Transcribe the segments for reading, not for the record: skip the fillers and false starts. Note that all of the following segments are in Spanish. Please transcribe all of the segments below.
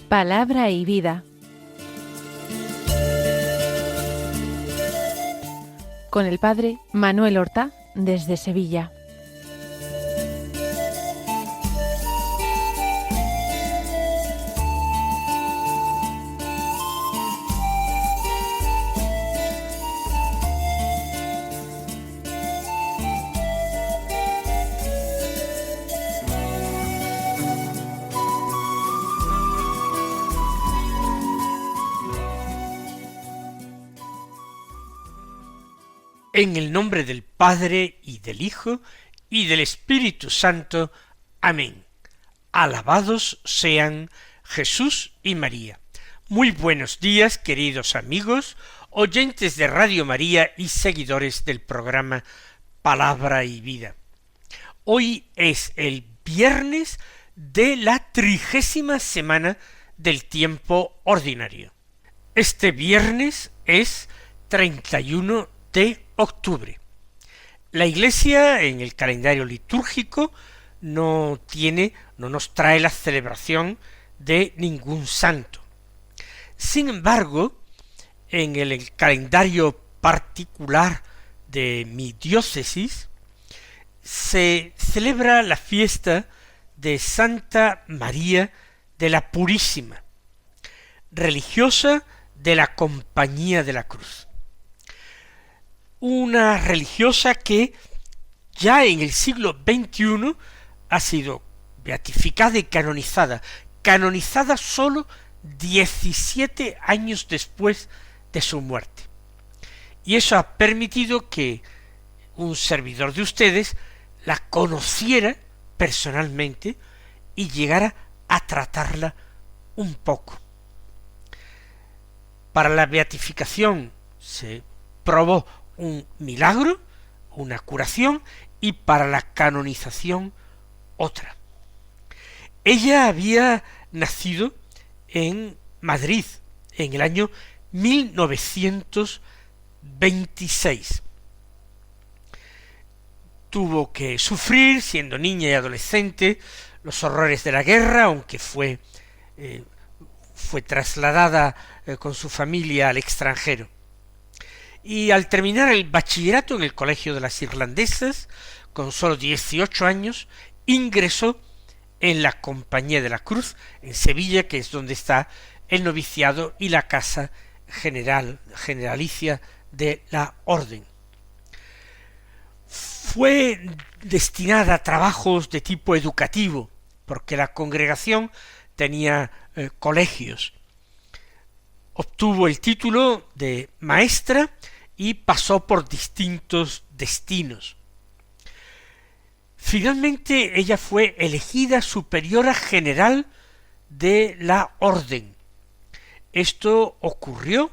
Palabra y vida. Con el padre Manuel Horta, desde Sevilla. En el nombre del Padre, y del Hijo, y del Espíritu Santo. Amén. Alabados sean Jesús y María. Muy buenos días, queridos amigos, oyentes de Radio María y seguidores del programa Palabra y Vida. Hoy es el viernes de la 30ª semana del tiempo ordinario. Este viernes es 31 de octubre. La Iglesia en el calendario litúrgico no nos trae la celebración de ningún santo. Sin embargo, en el calendario particular de mi diócesis se celebra la fiesta de Santa María de la Purísima, religiosa de la Compañía de la Cruz. Una religiosa que ya en el siglo XXI ha sido beatificada y canonizada solo 17 años después de su muerte. Y eso ha permitido que un servidor de ustedes la conociera personalmente y llegara a tratarla un poco. Para la beatificación se probó un milagro, una curación, y para la canonización otra. Ella había nacido en Madrid en el año 1926. Tuvo que sufrir, siendo niña y adolescente, los horrores de la guerra, aunque fue trasladada con su familia al extranjero. Y al terminar el bachillerato en el Colegio de las Irlandesas, con solo 18 años, ingresó en la Compañía de la Cruz, en Sevilla, que es donde está el noviciado y la casa generalicia de la Orden. Fue destinada a trabajos de tipo educativo, porque la congregación tenía colegios. Obtuvo el título de maestra y pasó por distintos destinos. Finalmente ella fue elegida superiora general de la Orden. Esto ocurrió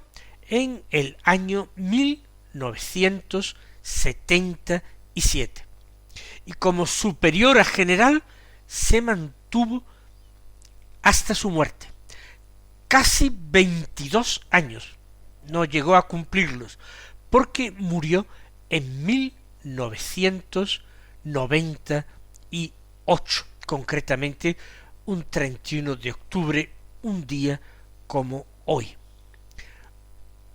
en el año 1977. Y como superiora general se mantuvo hasta su muerte. Casi 22 años, no llegó a cumplirlos, porque murió en 1998, concretamente un 31 de octubre, un día como hoy.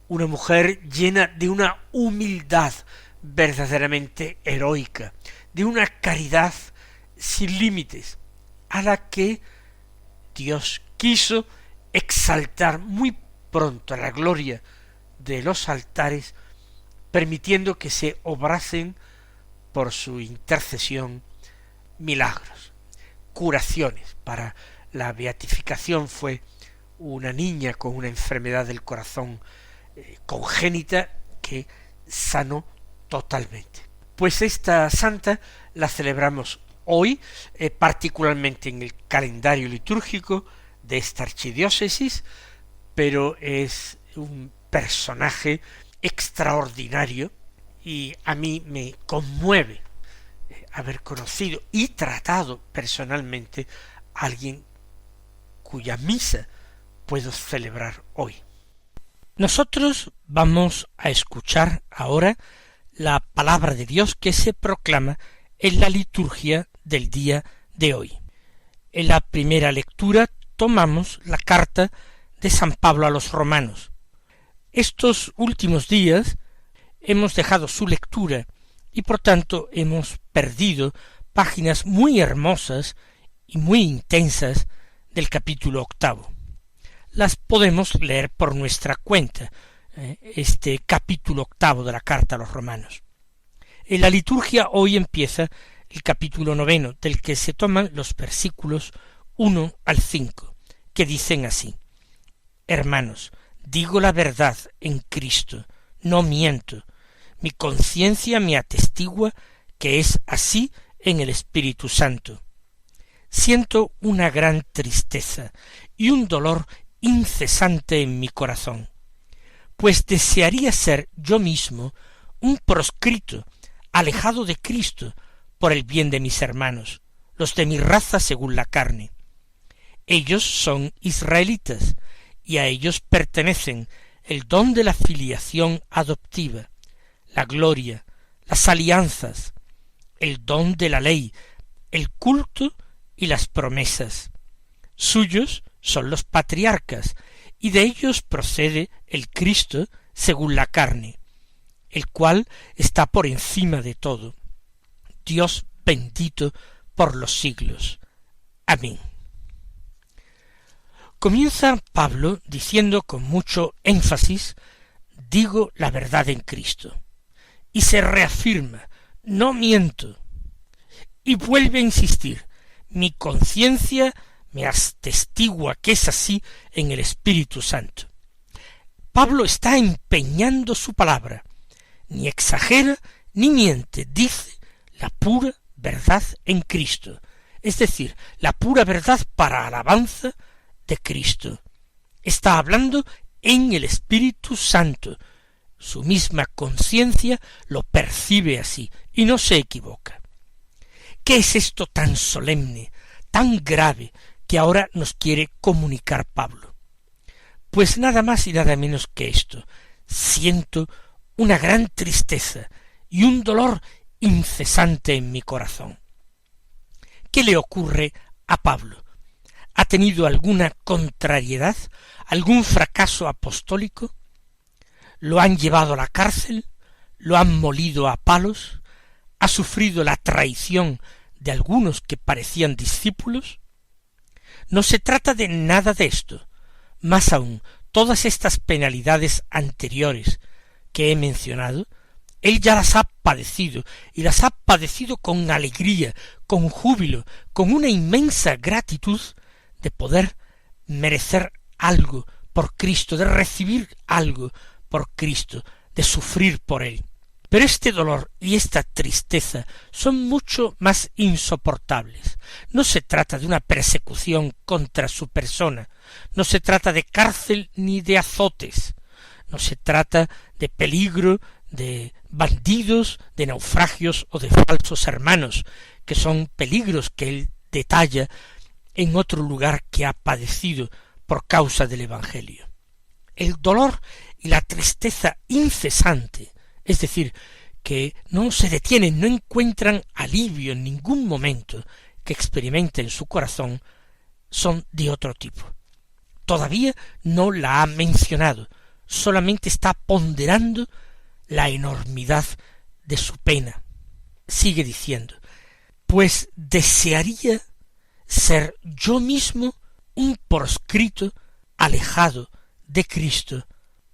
Una mujer llena de una humildad verdaderamente heroica, de una caridad sin límites, a la que Dios quiso exaltar muy pronto a la gloria de los altares, permitiendo que se obrasen por su intercesión milagros, curaciones. Para la beatificación fue una niña con una enfermedad del corazón congénita que sanó totalmente. Pues esta santa la celebramos hoy, particularmente en el calendario litúrgico de esta archidiócesis, pero es un personaje extraordinario y a mí me conmueve haber conocido y tratado personalmente a alguien cuya misa puedo celebrar hoy. Nosotros vamos a escuchar ahora la palabra de Dios que se proclama en la liturgia del día de hoy. En la primera lectura tomamos la carta de San Pablo a los romanos. Estos últimos días hemos dejado su lectura y por tanto hemos perdido páginas muy hermosas y muy intensas del capítulo 8. Las podemos leer por nuestra cuenta, este capítulo 8 de la carta a los romanos. En la liturgia hoy empieza el capítulo 9, del que se toman los versículos 1 al 5, que dicen así: Hermanos, digo la verdad en Cristo, no miento. Mi conciencia me atestigua que es así en el Espíritu Santo. Siento una gran tristeza y un dolor incesante en mi corazón, pues desearía ser yo mismo un proscrito, alejado de Cristo, por el bien de mis hermanos, los de mi raza según la carne. Ellos son israelitas, y a ellos pertenecen el don de la filiación adoptiva, la gloria, las alianzas, el don de la ley, el culto y las promesas. Suyos son los patriarcas, y de ellos procede el Cristo según la carne, el cual está por encima de todo. Dios bendito por los siglos. Amén. Comienza Pablo diciendo con mucho énfasis: digo la verdad en Cristo. Y se reafirma: no miento. Y vuelve a insistir: mi conciencia me atestigua que es así en el Espíritu Santo. Pablo está empeñando su palabra, ni exagera ni miente, dice la pura verdad en Cristo, es decir, la pura verdad para alabanza de Cristo. Está hablando en el Espíritu Santo. Su misma conciencia lo percibe así y no se equivoca. ¿Qué es esto tan solemne, tan grave, que ahora nos quiere comunicar Pablo? Pues nada más y nada menos que esto: siento una gran tristeza y un dolor incesante en mi corazón. ¿Qué le ocurre a Pablo? ¿Ha tenido alguna contrariedad, algún fracaso apostólico? ¿Lo han llevado a la cárcel? ¿Lo han molido a palos? ¿Ha sufrido la traición de algunos que parecían discípulos? No se trata de nada de esto. Más aún, todas estas penalidades anteriores que he mencionado, él ya las ha padecido, y las ha padecido con alegría, con júbilo, con una inmensa gratitud de poder merecer algo por Cristo, de recibir algo por Cristo, de sufrir por él. Pero este dolor y esta tristeza son mucho más insoportables. No se trata de una persecución contra su persona, no se trata de cárcel ni de azotes, no se trata de peligro, de bandidos, de naufragios o de falsos hermanos, que son peligros que él detalla en otro lugar que ha padecido por causa del Evangelio. El dolor y la tristeza incesante, es decir, que no se detienen, no encuentran alivio en ningún momento que experimente en su corazón, son de otro tipo. Todavía no la ha mencionado, solamente está ponderando la enormidad de su pena. Sigue diciendo: pues desearía ser yo mismo un proscrito, alejado de Cristo,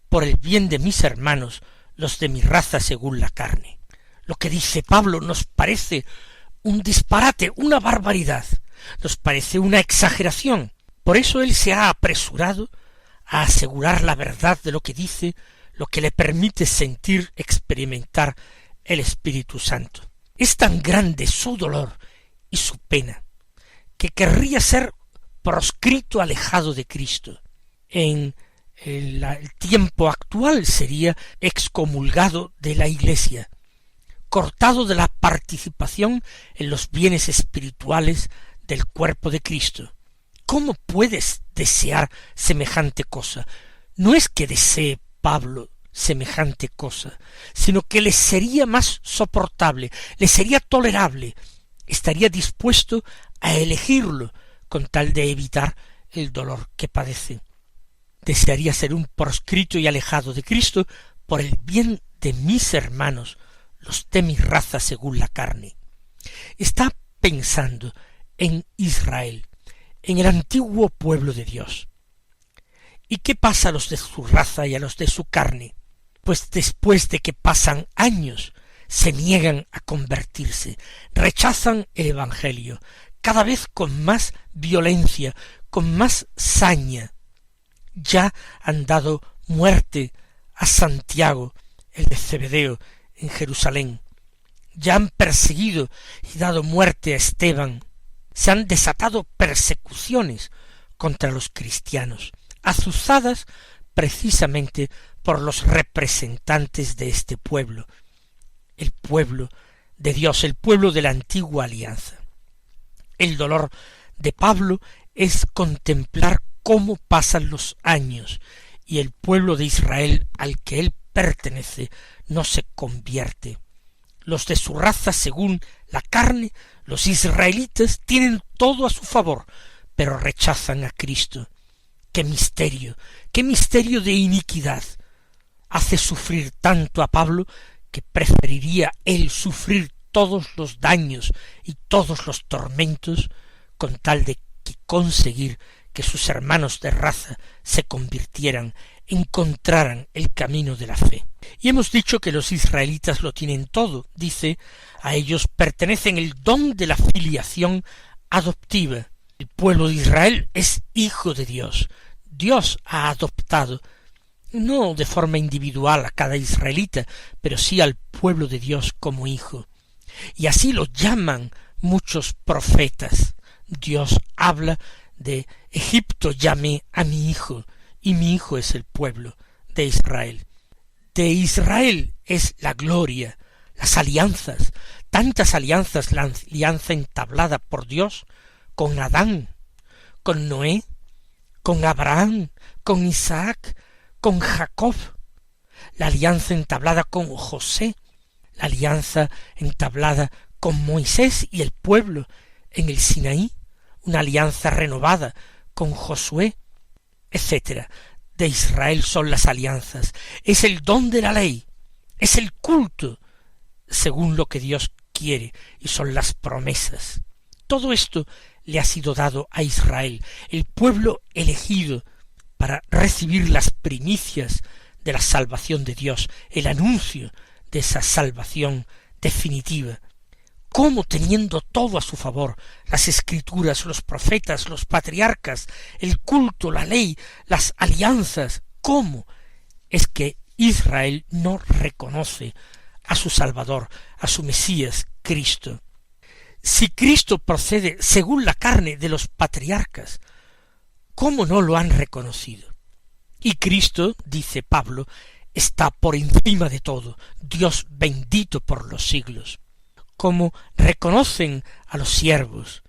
por el bien de mis hermanos, los de mi raza según la carne. Lo que dice Pablo nos parece un disparate, una barbaridad, nos parece una exageración. Por eso él se ha apresurado a asegurar la verdad de lo que dice, lo que le permite sentir, experimentar el Espíritu Santo. Es tan grande su dolor y su pena, que querría ser proscrito, alejado de Cristo. En el tiempo actual sería excomulgado de la Iglesia, cortado de la participación en los bienes espirituales del cuerpo de Cristo. ¿Cómo puedes desear semejante cosa? No es que desee Pablo semejante cosa, sino que le sería más soportable, le sería tolerable, estaría dispuesto a elegirlo con tal de evitar el dolor que padece. Desearía ser un proscrito y alejado de Cristo por el bien de mis hermanos, los de mi raza según la carne. Está pensando en Israel, en el antiguo pueblo de Dios. ¿Y qué pasa a los de su raza y a los de su carne? Pues después de que pasan años, se niegan a convertirse, rechazan el Evangelio, cada vez con más violencia, con más saña. Ya han dado muerte a Santiago, el de Zebedeo, en Jerusalén. Ya han perseguido y dado muerte a Esteban. Se han desatado persecuciones contra los cristianos, azuzadas precisamente por los representantes de este pueblo, el pueblo de Dios, el pueblo de la antigua alianza. El dolor de Pablo es contemplar cómo pasan los años y el pueblo de Israel al que él pertenece no se convierte. Los de su raza según la carne, los israelitas, tienen todo a su favor, pero rechazan a Cristo. ¡Qué misterio de iniquidad! Hace sufrir tanto a Pablo que preferiría él sufrir todos los daños y todos los tormentos con tal de conseguir que sus hermanos de raza se convirtieran, encontraran el camino de la fe. Y hemos dicho que los israelitas lo tienen todo. Dice, a ellos pertenecen el don de la filiación adoptiva. El pueblo de Israel es hijo de Dios. Dios ha adoptado, no de forma individual a cada israelita, pero sí al pueblo de Dios como hijo. Y así lo llaman muchos profetas. Dios habla de Egipto llamé a mi hijo, y mi hijo es el pueblo de Israel. De Israel es la gloria, las alianzas, tantas alianzas, la alianza entablada por Dios con Adán, con Noé, con Abraham, con Isaac, con Jacob, la alianza entablada con José, la alianza entablada con Moisés y el pueblo en el Sinaí, una alianza renovada con Josué, etcétera. De Israel son las alianzas, es el don de la ley, es el culto según lo que Dios quiere, y son las promesas. Todo esto le ha sido dado a Israel, el pueblo elegido para recibir las primicias de la salvación de Dios, el anuncio de esa salvación definitiva. Cómo, teniendo todo a su favor, las escrituras, los profetas, los patriarcas, el culto, la ley, las alianzas, cómo es que Israel no reconoce a su Salvador, a su Mesías, Cristo. Si Cristo procede según la carne de los patriarcas, ¿cómo no lo han reconocido? Y Cristo, dice Pablo, está por encima de todo, Dios bendito por los siglos. Como reconocen a los siervos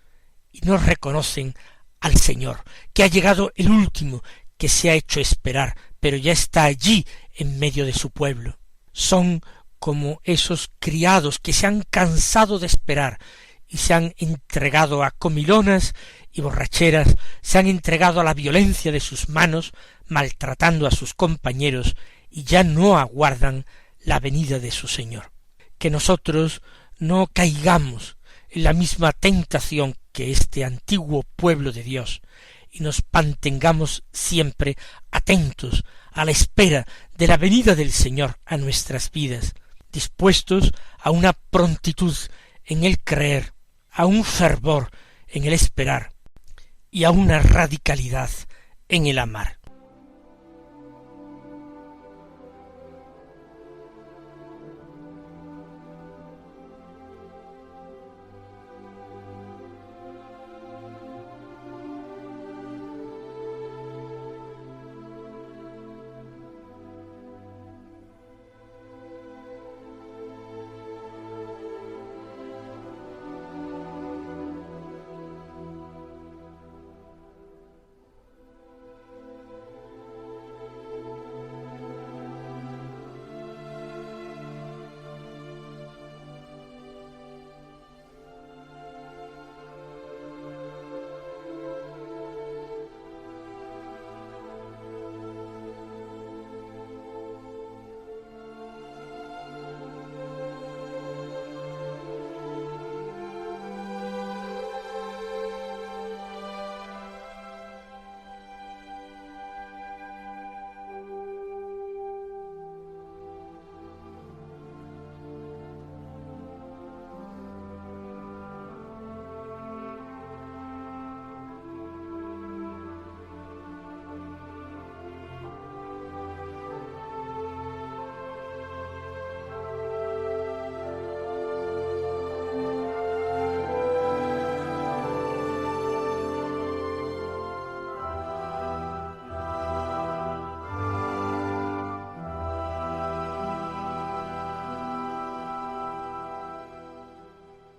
y no reconocen al Señor, que ha llegado el último, que se ha hecho esperar, pero ya está allí en medio de su pueblo. Son como esos criados que se han cansado de esperar y se han entregado a comilonas y borracheras, se han entregado a la violencia de sus manos, maltratando a sus compañeros, y ya no aguardan la venida de su Señor. Que nosotros no caigamos en la misma tentación que este antiguo pueblo de Dios, y nos mantengamos siempre atentos a la espera de la venida del Señor a nuestras vidas, dispuestos a una prontitud en el creer, a un fervor en el esperar, y a una radicalidad en el amar.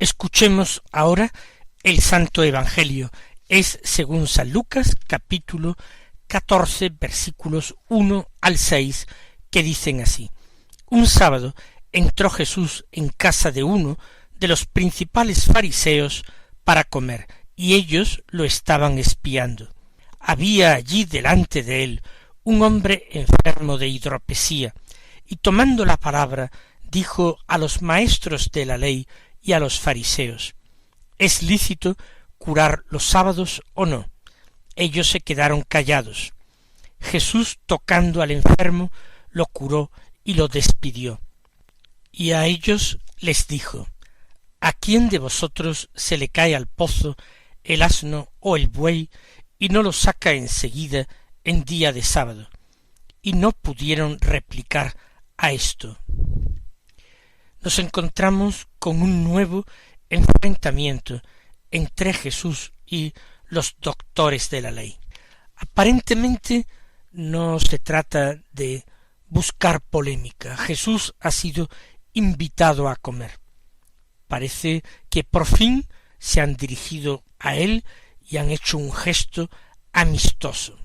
Escuchemos ahora el Santo Evangelio. Es según San Lucas, capítulo 14, versículos 1 al 6, que dicen así: Un sábado entró Jesús en casa de uno de los principales fariseos para comer, y ellos lo estaban espiando. Había allí delante de él un hombre enfermo de hidropesía, y tomando la palabra, dijo a los maestros de la ley y a los fariseos: ¿Es lícito curar los sábados o no? Ellos se quedaron callados. Jesús, tocando al enfermo, lo curó y lo despidió. Y a ellos les dijo: ¿A quién de vosotros se le cae al pozo el asno o el buey y no lo saca enseguida en día de sábado? Y no pudieron replicar a esto. Nos encontramos con un nuevo enfrentamiento entre Jesús y los doctores de la ley. Aparentemente no se trata de buscar polémica. Jesús ha sido invitado a comer. Parece que por fin se han dirigido a él y han hecho un gesto amistoso.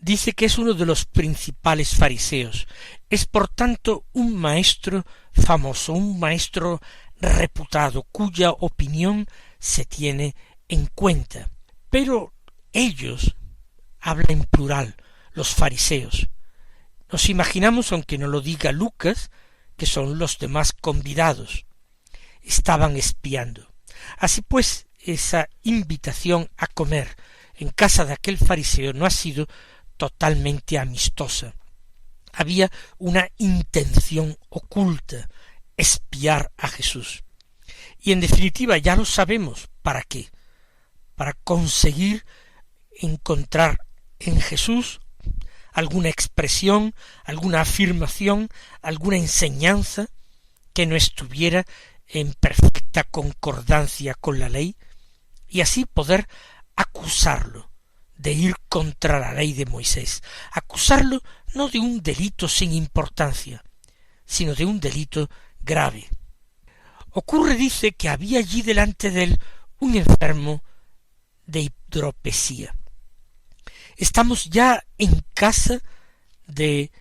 Dice que es uno de los principales fariseos. Es por tanto un maestro famoso, un maestro reputado, cuya opinión se tiene en cuenta. Pero ellos, habla en plural, los fariseos. Nos imaginamos, aunque no lo diga Lucas, que son los demás convidados. Estaban espiando. Así pues, esa invitación a comer en casa de aquel fariseo no ha sido totalmente amistosa. Había una intención oculta, espiar a Jesús. Y en definitiva ya lo sabemos. ¿Para qué? Para conseguir encontrar en Jesús alguna expresión, alguna afirmación, alguna enseñanza que no estuviera en perfecta concordancia con la ley, y así poder acusarlo de ir contra la ley de Moisés, acusarlo no de un delito sin importancia, sino de un delito grave. Ocurre, dice, que había allí delante de él un enfermo de hidropesía. Estamos ya en casa de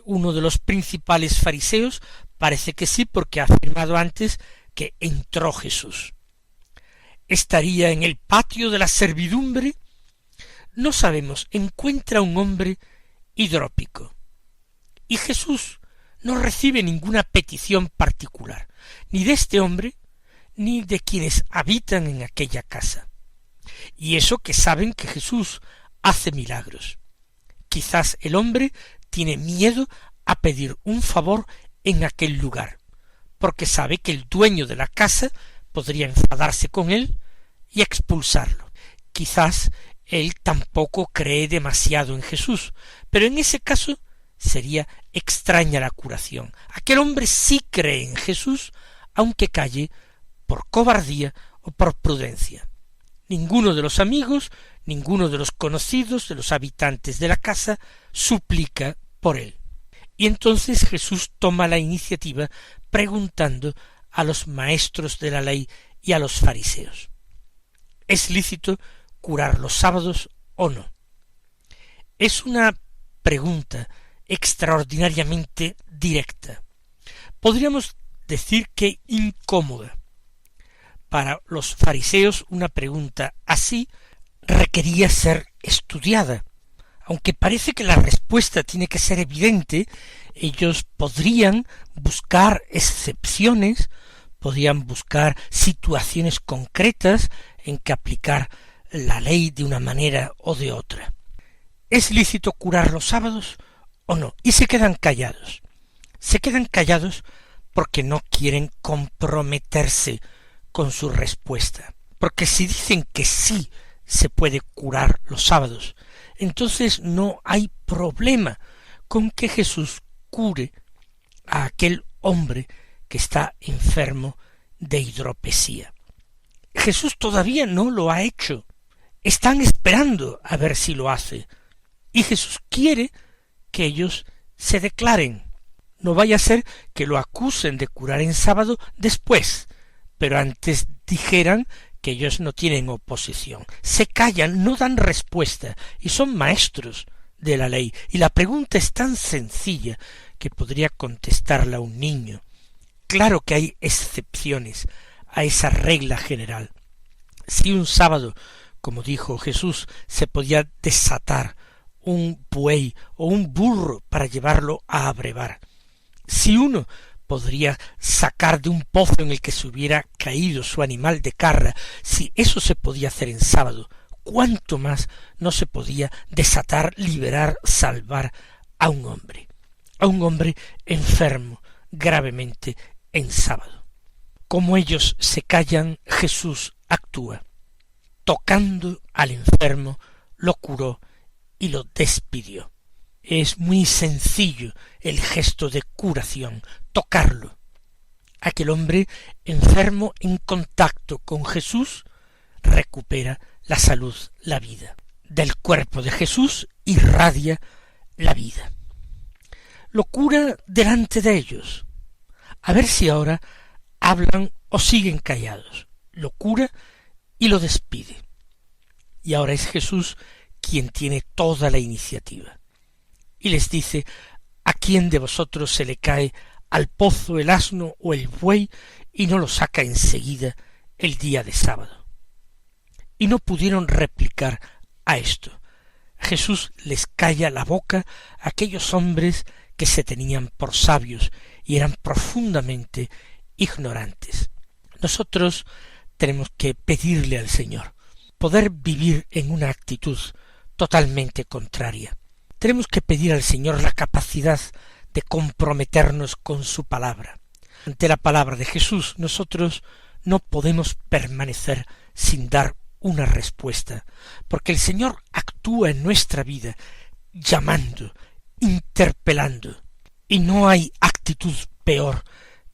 uno de los principales fariseos. Parece que sí, porque ha afirmado antes que entró Jesús. ¿Estaría en el patio de la servidumbre? No sabemos. Encuentra un hombre hidrópico. Y Jesús no recibe ninguna petición particular, ni de este hombre, ni de quienes habitan en aquella casa. Y eso que saben que Jesús hace milagros. Quizás el hombre tiene miedo a pedir un favor en aquel lugar, porque sabe que el dueño de la casa podría enfadarse con él y expulsarlo. Quizás él tampoco cree demasiado en Jesús, pero en ese caso sería extraña la curación. Aquel hombre sí cree en Jesús, aunque calle por cobardía o por prudencia. Ninguno de los amigos, ninguno de los conocidos, de los habitantes de la casa, suplica por él. Y entonces Jesús toma la iniciativa preguntando a los maestros de la ley y a los fariseos: ¿es lícito curar los sábados o no? Es una pregunta extraordinariamente directa. Podríamos decir que incómoda. Para los fariseos una pregunta así requería ser estudiada. Aunque parece que la respuesta tiene que ser evidente, ellos podrían buscar excepciones, podrían buscar situaciones concretas en que aplicar la ley de una manera o de otra. ¿Es lícito curar los sábados o no? Y se quedan callados. Se quedan callados porque no quieren comprometerse con su respuesta. Porque si dicen que sí se puede curar los sábados, entonces no hay problema con que Jesús cure a aquel hombre que está enfermo de hidropesía. Jesús todavía no lo ha hecho. Están esperando a ver si lo hace. Y Jesús quiere que ellos se declaren. No vaya a ser que lo acusen de curar en sábado después, pero antes dijeran que ellos no tienen oposición. Se callan, no dan respuesta, y son maestros de la ley. Y la pregunta es tan sencilla que podría contestarla un niño. Claro que hay excepciones a esa regla general. Si un sábado, como dijo Jesús, se podía desatar un buey o un burro para llevarlo a abrevar, si uno podría sacar de un pozo en el que se hubiera caído su animal de carga, si eso se podía hacer en sábado, ¿cuánto más no se podía desatar, liberar, salvar a un hombre enfermo gravemente en sábado? Como ellos se callan, Jesús actúa. Tocando al enfermo, lo curó y lo despidió. Es muy sencillo el gesto de curación, tocarlo. Aquel hombre enfermo en contacto con Jesús recupera la salud, la vida. Del cuerpo de Jesús irradia la vida. Lo cura delante de ellos. A ver si ahora hablan o siguen callados. Lo cura y lo despide. Y ahora es Jesús quien tiene toda la iniciativa. Y les dice: ¿a quién de vosotros se le cae al pozo el asno o el buey y no lo saca enseguida el día de sábado? Y no pudieron replicar a esto. Jesús les calla la boca a aquellos hombres que se tenían por sabios y eran profundamente ignorantes. Nosotros tenemos que pedirle al Señor poder vivir en una actitud totalmente contraria. Tenemos que pedir al Señor la capacidad de comprometernos con su palabra. Ante la palabra de Jesús nosotros no podemos permanecer sin dar una respuesta, porque el Señor actúa en nuestra vida llamando, interpelando, y no hay actitud peor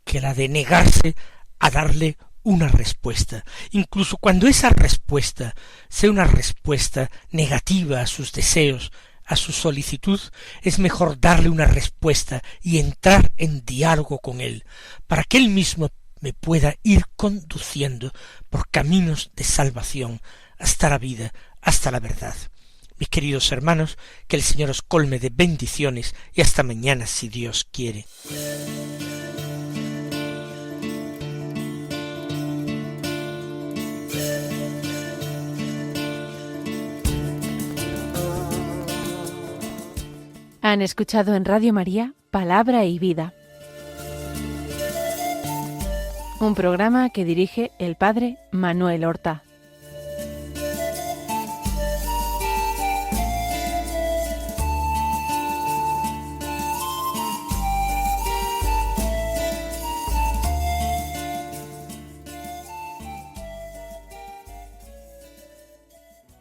que la de negarse a darle una respuesta, incluso cuando esa respuesta sea una respuesta negativa a sus deseos, a su solicitud, es mejor darle una respuesta y entrar en diálogo con él, para que él mismo me pueda ir conduciendo por caminos de salvación hasta la vida, hasta la verdad. Mis queridos hermanos, que el Señor os colme de bendiciones y hasta mañana si Dios quiere. Han escuchado en Radio María Palabra y Vida, un programa que dirige el Padre Manuel Horta.